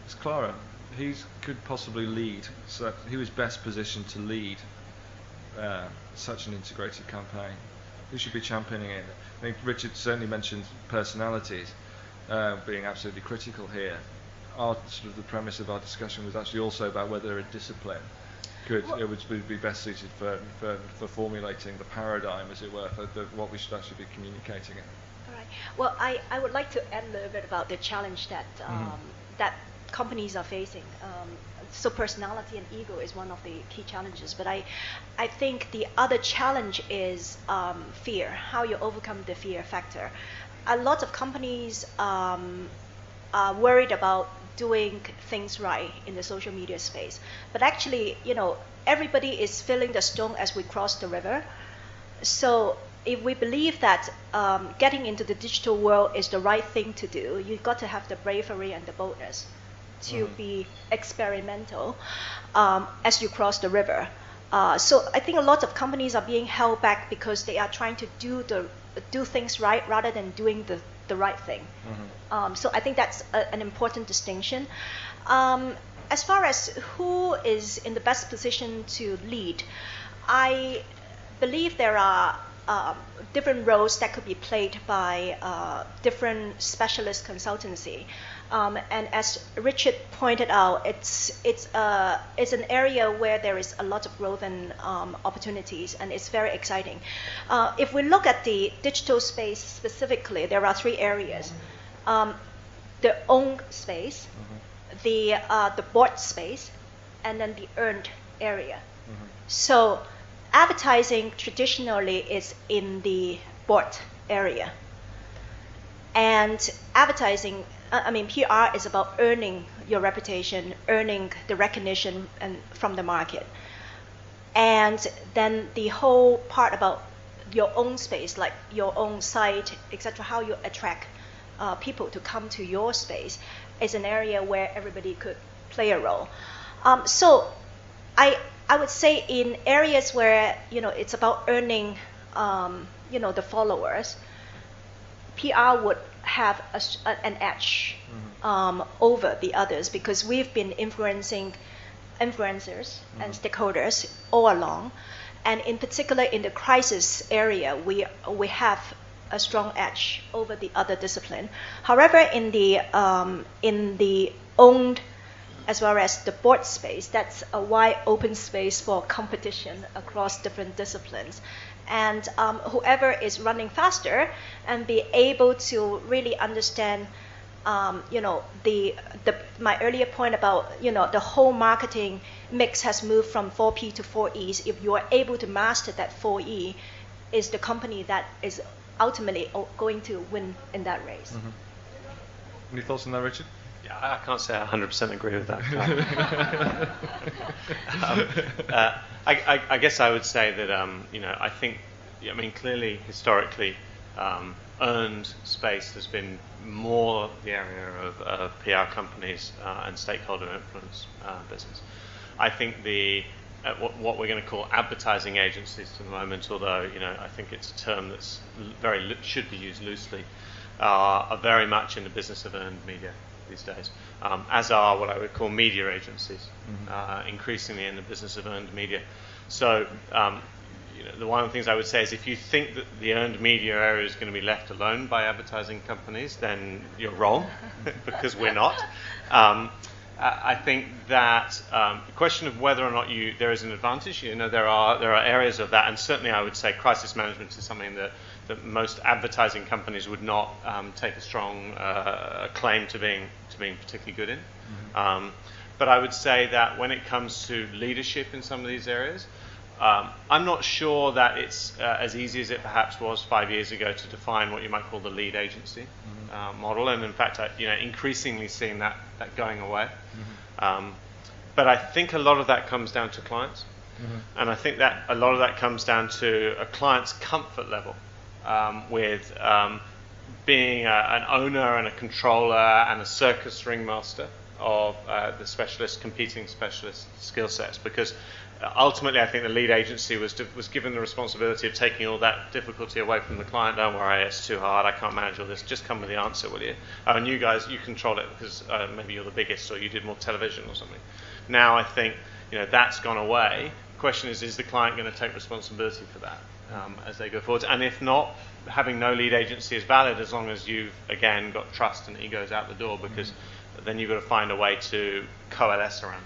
It's Clara. He could possibly lead. So he was best positioned to lead such an integrated campaign. Who should be championing it? I think Richard certainly mentioned personalities being absolutely critical here. Our sort of the premise of our discussion was actually also about whether a discipline would be best suited for formulating the paradigm, as it were, for what we should actually be communicating. All right. Well, I would like to add a little bit about the challenge that that companies are facing. So personality and ego is one of the key challenges, but I think the other challenge is fear, how you overcome the fear factor. A lot of companies are worried about doing things right in the social media space, but actually, everybody is feeling the storm as we cross the river. So if we believe that getting into the digital world is the right thing to do, you've got to have the bravery and the boldness to be experimental as you cross the river. So I think a lot of companies are being held back because they are trying to do things right rather than doing the right thing. So I think that's an important distinction. As far as who is in the best position to lead, I believe there are different roles that could be played by different specialist consultancy. And as Richard pointed out, it's an area where there is a lot of growth and opportunities, and it's very exciting. If we look at the digital space specifically, there are three areas: the owned space, the bought space, and then the earned area. So advertising traditionally is in the bought area, and advertising, PR is about earning your reputation, earning the recognition from the market. And then the whole part about your own space, like your own site, etc., how you attract people to come to your space, is an area where everybody could play a role. So I would say in areas where it's about earning the followers, PR would have an edge over the others, because we've been influencing influencers and stakeholders all along, and in particular in the crisis area, we have a strong edge over the other discipline. However, in the owned as well as the board space, that's a wide open space for competition across different disciplines. And whoever is running faster and be able to really understand, my earlier point about, the whole marketing mix has moved from 4P to 4Es. If you are able to master that 4E, is the company that is ultimately going to win in that race. Any thoughts on that, Richard? Yeah, I can't say I 100% agree with that. I guess I would say that, I think, clearly, historically, earned space has been more the area of PR companies and stakeholder influence business. I think what we're going to call advertising agencies at the moment, although I think it's a term that's should be used loosely, are very much in the business of earned media these days, as are what I would call media agencies, increasingly in the business of earned media. So the one of the things I would say is, if you think that the earned media area is going to be left alone by advertising companies, then you're wrong, because we're not. I think that the question of whether or not there is an advantage, there are areas of that, and certainly I would say crisis management is something that most advertising companies would not take a strong claim to being particularly good in. But I would say that when it comes to leadership in some of these areas, I'm not sure that it's as easy as it perhaps was 5 years ago to define what you might call the lead agency model, and in fact, increasingly seeing that going away. But I think a lot of that comes down to clients, and I think that a lot of that comes down to a client's comfort level with being an owner and a controller and a circus ringmaster of the competing specialist skill sets, because ultimately, I think the lead agency was given the responsibility of taking all that difficulty away from the client. Don't worry, it's too hard. I can't manage all this. Just come with the answer, will you? And you guys, you control it because maybe you're the biggest or you did more television or something. Now I think that's gone away. The question is the client going to take responsibility for that as they go forward? And if not, having no lead agency is valid as long as you've again got trust and egos out the door, because then you've got to find a way to coalesce around.